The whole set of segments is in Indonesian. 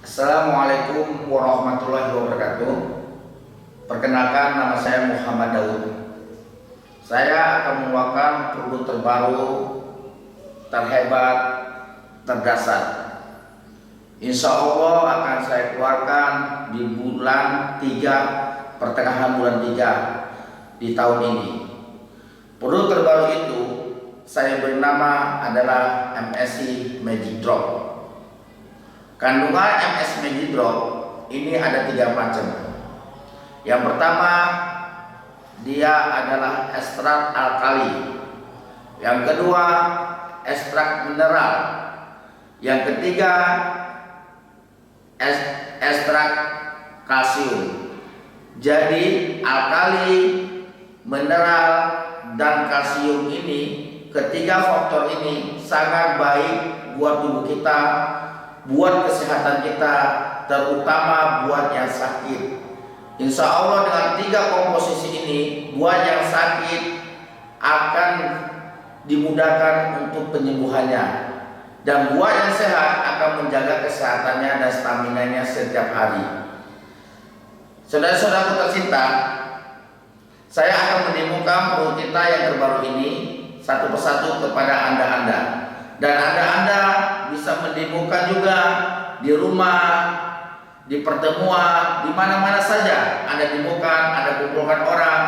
Assalamualaikum warahmatullahi wabarakatuh. Perkenalkan, nama saya Muhammad Daud. Saya akan membawakan produk terbaru, terhebat, terdasar. Insya Allah akan saya keluarkan di bulan 3, pertengahan bulan 3 di tahun ini. Produk terbaru itu saya beri nama adalah MSC Magic Drop. Kandungan MSC Magic Drop ini ada 3 macam. Yang pertama, dia adalah ekstrak alkali. Yang kedua, ekstrak mineral. Yang ketiga, ekstrak kalsium. Jadi alkali, mineral, dan kalsium ini, ketiga faktor ini sangat baik buat tubuh kita, buat kesehatan kita, terutama buat yang sakit. Insya Allah dengan 3 komposisi ini, buat yang sakit akan dimudahkan untuk penyembuhannya, dan buat yang sehat akan menjaga kesehatannya dan staminanya setiap hari. Saudara-saudaraku tercinta, saya akan menemukan produk kita yang terbaru ini satu persatu kepada Anda-Anda. Dan Anda bisa menemukan juga di rumah, di pertemuan, di mana-mana saja Anda temukan, Anda kumpulkan orang.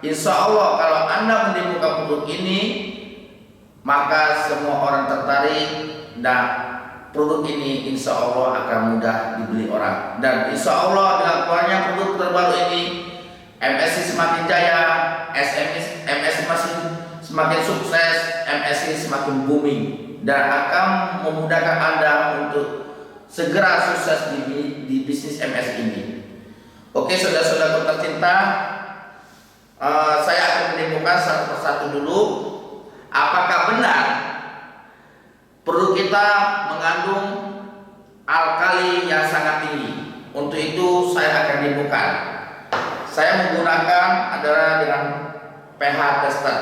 Insya Allah kalau Anda menemukan produk ini, maka semua orang tertarik, dan produk ini insya Allah akan mudah dibeli orang. Dan insya Allah dengan keluarnya produk terbaru ini, MSC semakin jaya, MSC semakin sukses, MSC semakin booming, dan akan memudahkan Anda untuk segera sukses di bisnis MSC ini. Oke, saudara-saudaraku tercinta, saya akan menemukan satu persatu dulu. Apakah benar produk kita mengandung alkali yang sangat tinggi? Untuk itu saya akan menemukan. Saya menggunakan adalah dengan pH tester.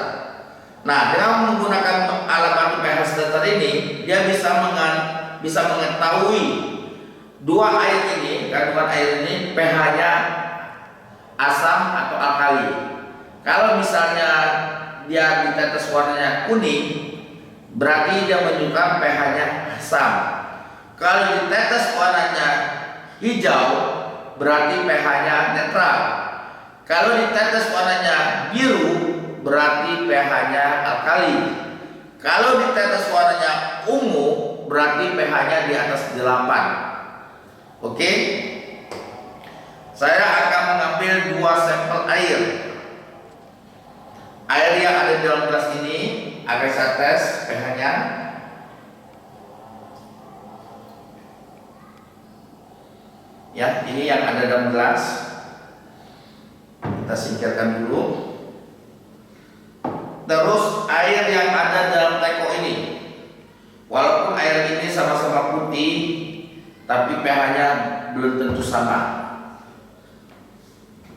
Nah, dengan menggunakan alat bantu pH tester ini, dia bisa mengetahui dua air ini, kandungan air ini pH-nya asam atau alkali. Kalau misalnya dia ditetes warnanya kuning, berarti dia menunjukkan pH-nya asam. Kalau ditetes warnanya hijau, berarti pH-nya netral. Kalau ditetes warnanya biru, berarti pH-nya alkali. Kalau ditetes warnanya ungu, berarti pH-nya di atas 8. Oke. Saya akan mengambil 2 sampel air. Air yang ada di dalam gelas ini akan saya tes pH-nya. Ya, ini yang ada dalam gelas. Kita singkirkan dulu. Terus air yang ada dalam teko ini, walaupun air ini sama-sama putih, tapi pH-nya belum tentu sama.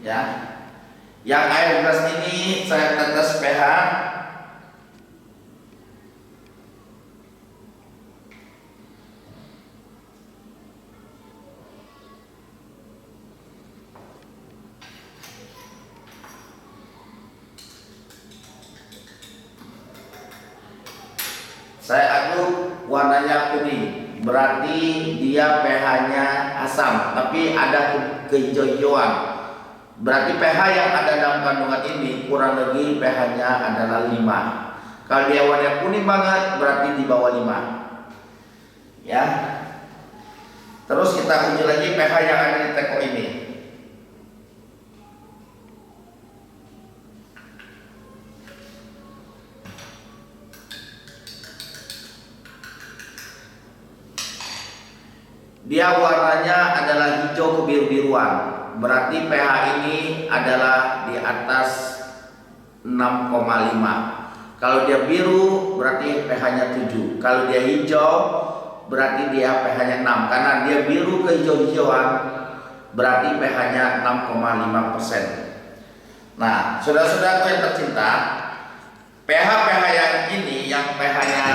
Ya, yang air gelas ini saya tetes pH. Saya aduk, warnanya kuning, berarti dia pH-nya asam, tapi ada kehijau-hijauan. Berarti pH yang ada dalam kandungan ini kurang lebih pH-nya adalah 5. Kalau dia warna kuning banget, berarti di bawah 5. Ya. Terus kita uji lagi pH yang ada di teko ini. Dia warnanya adalah hijau kebiru-biruan, berarti pH ini adalah di atas 6,5. Kalau dia biru berarti pH-nya 7. Kalau dia hijau berarti dia pH-nya 6. Karena dia biru kehijau-hijauan, berarti pH-nya 6,5%. Nah, saudara-saudaraku yang tercinta, pH yang ini yang pH-nya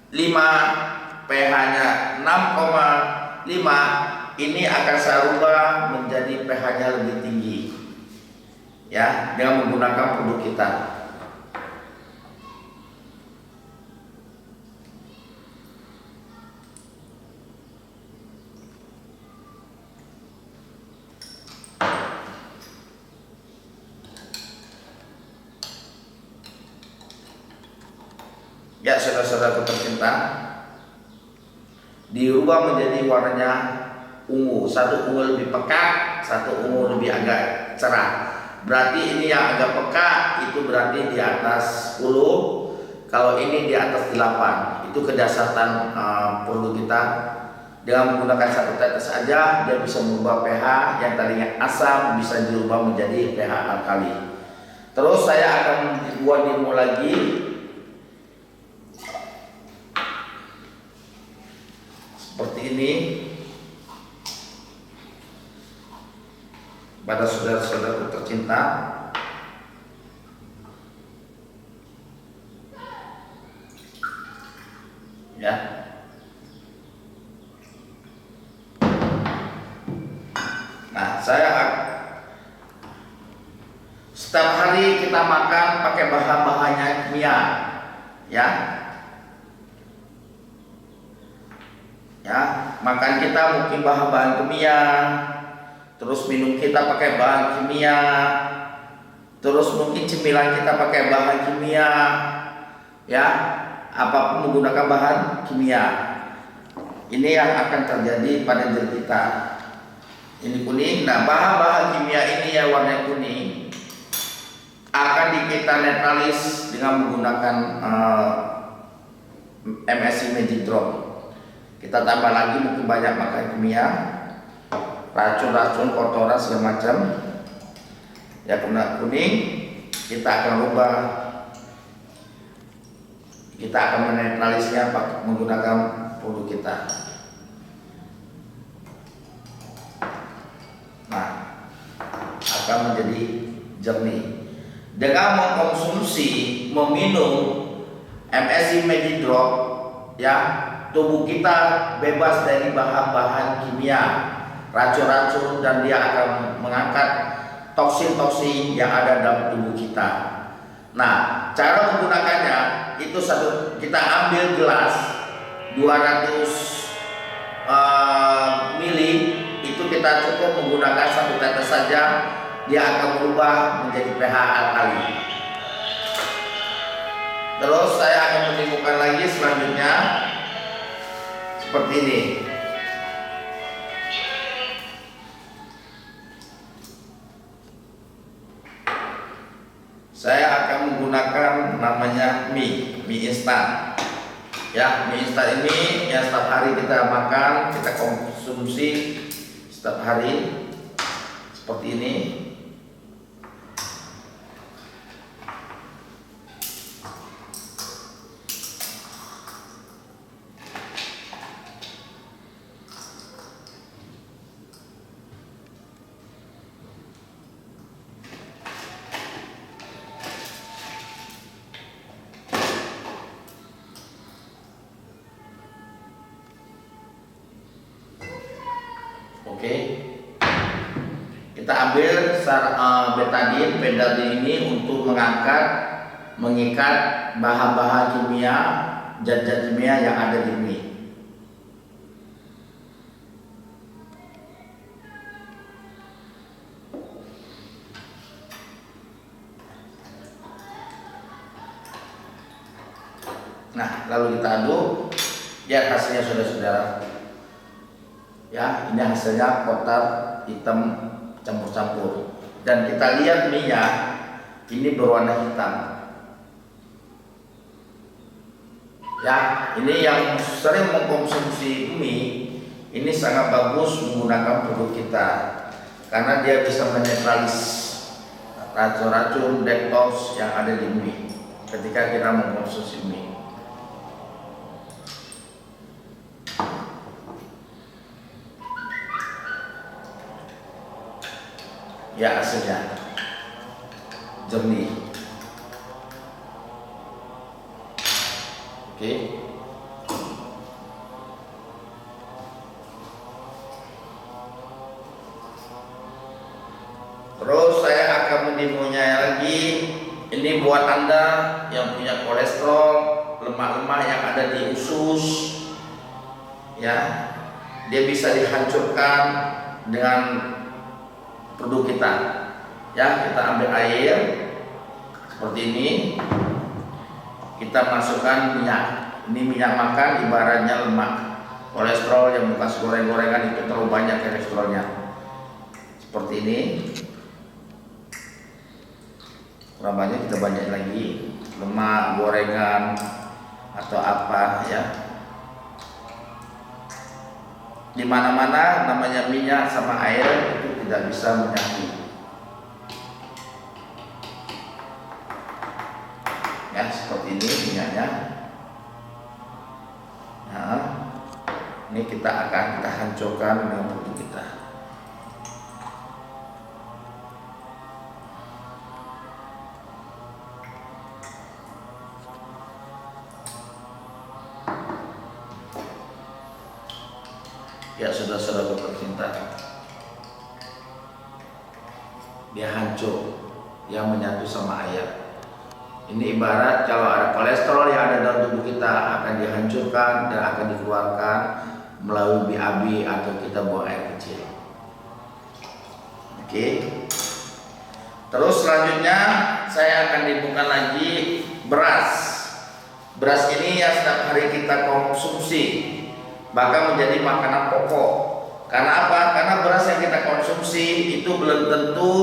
5, pH-nya 6,5 ini akan saya rubah menjadi pH-nya lebih tinggi, ya, dengan menggunakan produk kita. Ya, saudara-saudara tercinta, dirubah menjadi warnanya ungu. Satu ungu lebih pekat, satu ungu lebih agak cerah. Berarti ini yang agak pekat itu berarti di atas 10. Kalau ini di atas 8. Itu kedasatan produk kita. Dengan menggunakan satu tetes saja, dia bisa mengubah pH yang tadinya asam bisa dirubah menjadi pH alkali. Terus saya akan buat demo lagi. Seperti ini pada saudara-saudara tercinta, ya. Nah, setiap hari kita makan pakai bahan-bahannya kimia, ya. Ya, makan kita mungkin bahan-bahan kimia, terus minum kita pakai bahan kimia, terus mungkin cemilan kita pakai bahan kimia, ya, apapun menggunakan bahan kimia. Ini yang akan terjadi pada diri kita. Ini kuning. Nah, bahan-bahan kimia ini yang warna kuning akan kita netralis dengan menggunakan MSC Magic Drop. Kita tambah lagi mungkin banyak makan kimia, racun-racun, kotoran segala macam. Ya, warna kuning kita akan rubah, kita akan menetralisnya menggunakan produk kita. Nah, akan menjadi jernih. Dengan mengkonsumsi, meminum MSC Magic Drop, ya, tubuh kita bebas dari bahan-bahan kimia, racun-racun, dan dia akan mengangkat toksin-toksin yang ada dalam tubuh kita. Nah, cara menggunakannya itu kita ambil gelas 200 mili, itu kita cukup menggunakan satu tetes saja, dia akan berubah menjadi pH alkali. Terus saya akan menimbulkan lagi selanjutnya seperti ini. Saya akan menggunakan namanya mie instan. Ya, mie instan ini yang setiap hari kita makan, kita konsumsi setiap hari seperti ini. Oke, kita ambil betadine ini untuk mengikat bahan-bahan kimia, zat-zat kimia yang ada di mie. Nah, lalu kita aduk, lihat hasilnya saudara-saudara. Ya, ini hasilnya kotak hitam campur-campur. Dan kita lihat minyak ini berwarna hitam. Ya, ini yang sering mengkonsumsi mie, ini sangat bagus menggunakan produk kita karena dia bisa menetralis racun-racun detox yang ada di mie ketika kita mengkonsumsi mie. Ya, hasilnya jernih. Oke. infonya lagi, ini buat Anda yang punya kolesterol, lemak-lemak yang ada di usus, ya, dia bisa dihancurkan dengan produk kita. Ya, kita ambil air seperti ini, kita masukkan minyak. Ini minyak makan, ibaratnya lemak. Kolesterol yang bekas goreng-gorengan itu terlalu banyak kolesterolnya. Seperti ini. Kurang banyak, kita banyak lagi. Lemak, gorengan atau apa, ya. Di mana-mana namanya minyak sama air itu tidak bisa menyatu. Ya, seperti ini minyaknya. Nah, ini kita hancurkan dengan produk kita. Ya, saudara-saudara tercinta, dia hancur, yang menyatu sama air. Ini ibarat kalau ada kolesterol yang ada dalam tubuh kita akan dihancurkan dan akan dikeluarkan melalui BAB atau kita buang air kecil. Oke. Terus selanjutnya saya akan dibuka lagi beras. Beras ini ya setiap hari kita konsumsi, bahkan menjadi makanan pokok. Karena apa? Karena beras yang kita konsumsi itu belum tentu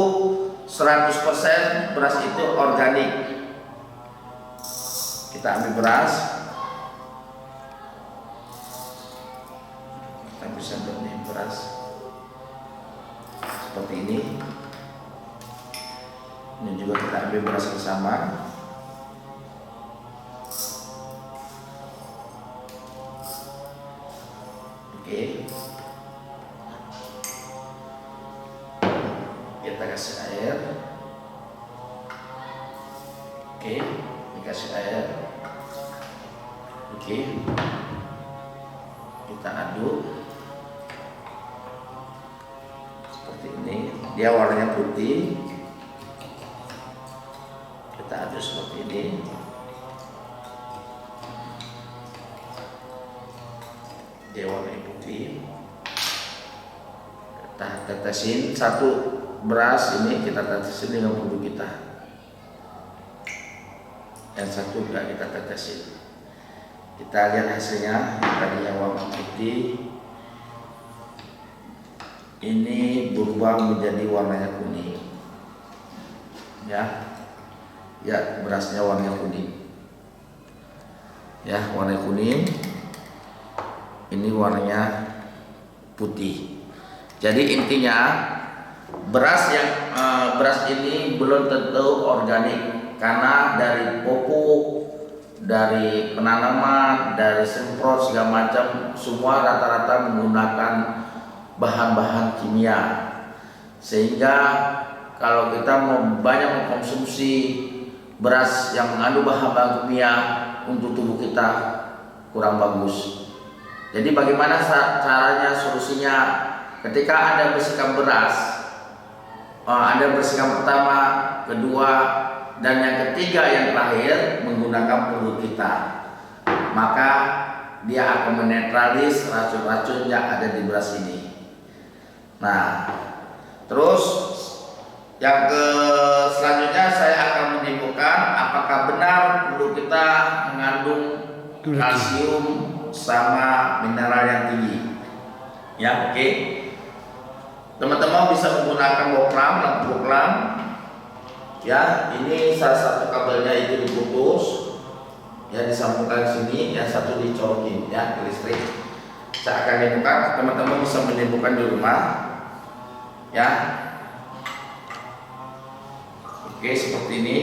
100% beras itu organik. Kita ambil beras, kita bisa ambil beras seperti ini. Ini juga kita ambil beras yang sama. Oke, kita kasih air. Oke, dikasih air. Oke, kita aduk seperti ini. Dia warnanya putih. Kita aduk seperti ini. Dia warnanya putih. Kita tetesin satu beras ini, kita tetesin dengan bumbu kita. Yang satu juga kita tetesin. Kita lihat hasilnya. Yang tadinya warna putih ini berubah menjadi warnanya kuning. Ya, ya, berasnya warnanya kuning. Ya, warna kuning. Ini warnanya putih. Jadi intinya beras ini belum tentu organik karena dari pupuk, dari penanaman, dari semprot segala macam, semua rata-rata menggunakan bahan-bahan kimia. Sehingga kalau kita mau banyak mengkonsumsi beras yang mengandung bahan-bahan kimia untuk tubuh kita kurang bagus. Jadi bagaimana caranya, solusinya? Ketika Anda bersihkan beras, Anda bersihkan pertama, kedua, dan yang ketiga yang terakhir menggunakan produk kita, maka dia akan menetralis racun-racun yang ada di beras ini. Nah, terus yang selanjutnya saya akan menimbulkan apakah benar produk kita mengandung kalsium sama mineral yang tinggi. Ya, oke. Teman-teman bisa menggunakan boklam, lampu boklam. Ya, ini salah satu kabelnya itu diputus, ya disambungkan sini, yang satu dicolokin ya ke listrik. Saya akan nimbulkan, teman-teman bisa menimbulkan di rumah, ya. Oke, seperti ini.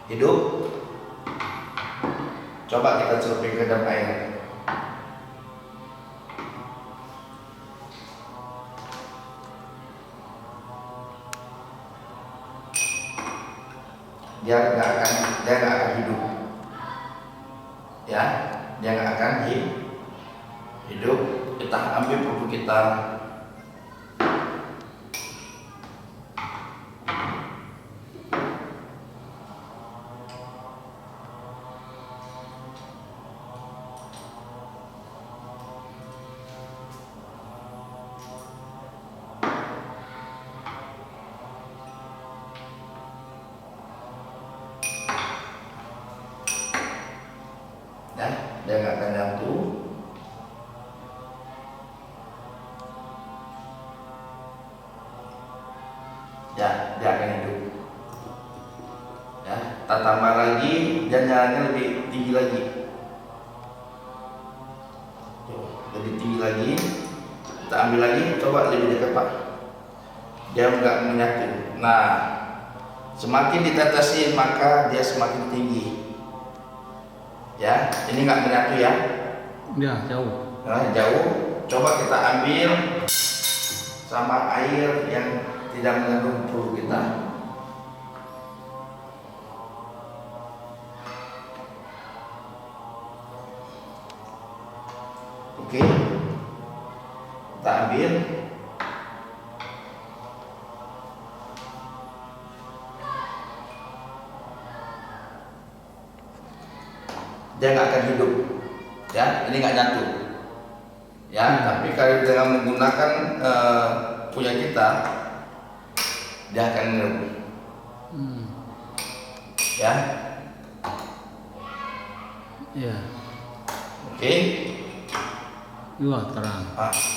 Hidup. Coba kita celupin ke dalam air. Dia nggak akan hidup, ya, dia nggak akan hidup. Kita ambil pupuk kita, ya, dia nggak akan nyatu. Ya, dia akan hidup. Ya, kita tambah lagi dan nyalanya lebih tinggi lagi. Tuh, lebih tinggi lagi. Kita ambil lagi, coba lebih dekat Pak. Dia nggak menyatu. Nah, semakin ditetesin maka dia semakin tinggi. Ya, ini nggak menyatu ya? Ya, jauh. Nah, jauh. Coba kita ambil sama air yang tidak mengandung pupuk kita. Oke, kita ambil. Dia nggak akan hidup, ya. Ini nggak nyatu, ya. Tapi kalau dengan menggunakan punya kita, dia akan hidup, ya. Ya. Oke. Wah, terang.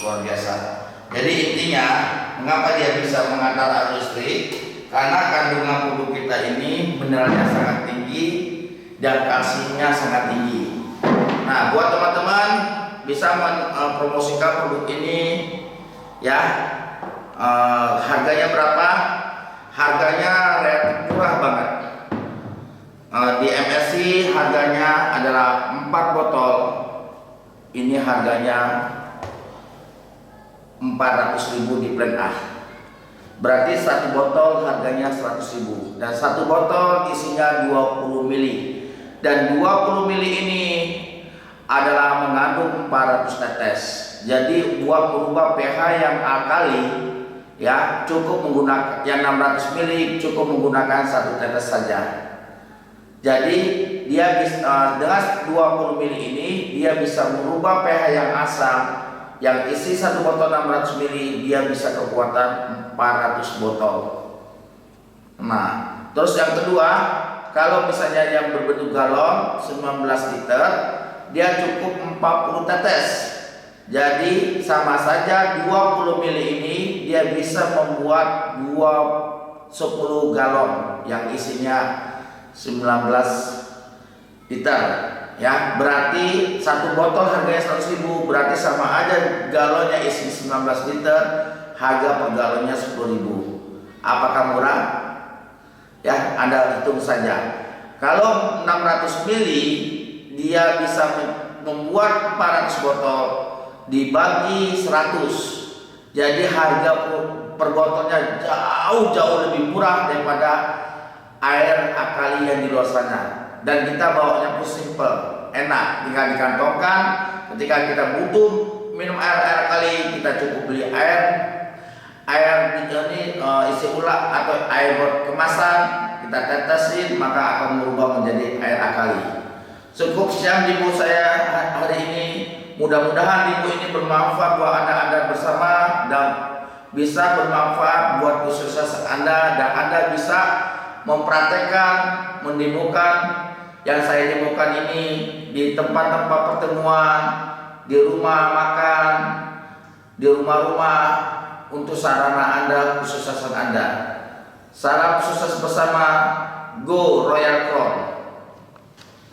Luar biasa. Jadi intinya, mengapa dia bisa mengantar arus listrik? Karena kandungan pupuk kita ini mineralnya sangat tinggi dan kalsiumnya sangat tinggi. Nah, buat teman-teman bisa mempromosikan produk ini, ya. Harganya berapa? Harganya relatif murah banget. Di MSC harganya adalah 4 botol. Ini harganya 400.000 di plan A. Berarti 1 botol harganya 100.000 dan 1 botol isinya 20 mili. Dan 20 mili ini adalah mengandung 400 tetes. Jadi buat merubah pH yang alkali, ya, cukup menggunakan yang 600 mili cukup menggunakan 1 tetes saja. Jadi dia bisa dengan 20 mili ini dia bisa merubah pH yang asam yang isi 1 botol 600 mili dia bisa kekuatan 400 botol. Nah, terus yang kedua, kalau misalnya yang berbentuk galon 19 liter, dia cukup 40 tetes. Jadi sama saja 20 mili ini dia bisa membuat 10 galon yang isinya 19 liter, ya. Berarti 1 botol harganya 100.000, berarti sama aja galonnya isi 19 liter, harga per galonnya 10.000. Apakah murah? Ya, Anda hitung saja. Kalau 600 mili dia bisa membuat 400 botol dibagi 100. Jadi harga per botolnya jauh lebih murah daripada air alkali yang di luar sana. Dan kita bawanya pun simple, enak, tinggal dikantongkan. Ketika kita butuh minum air alkali, kita cukup beli air ini isi ulang atau air kemasan, kita tetesin maka akan berubah menjadi air alkali. Cukup siang ibu saya hari ini. Mudah-mudahan ibu ini bermanfaat buat anda bersama dan bisa bermanfaat buat kesuksesan anda, dan anda bisa mempraktekkan, mendemokan yang saya demokan ini di tempat-tempat pertemuan, di rumah makan, di rumah-rumah untuk sarana anda, kesuksesan anda. Salam sukses bersama. Go Royal Cross.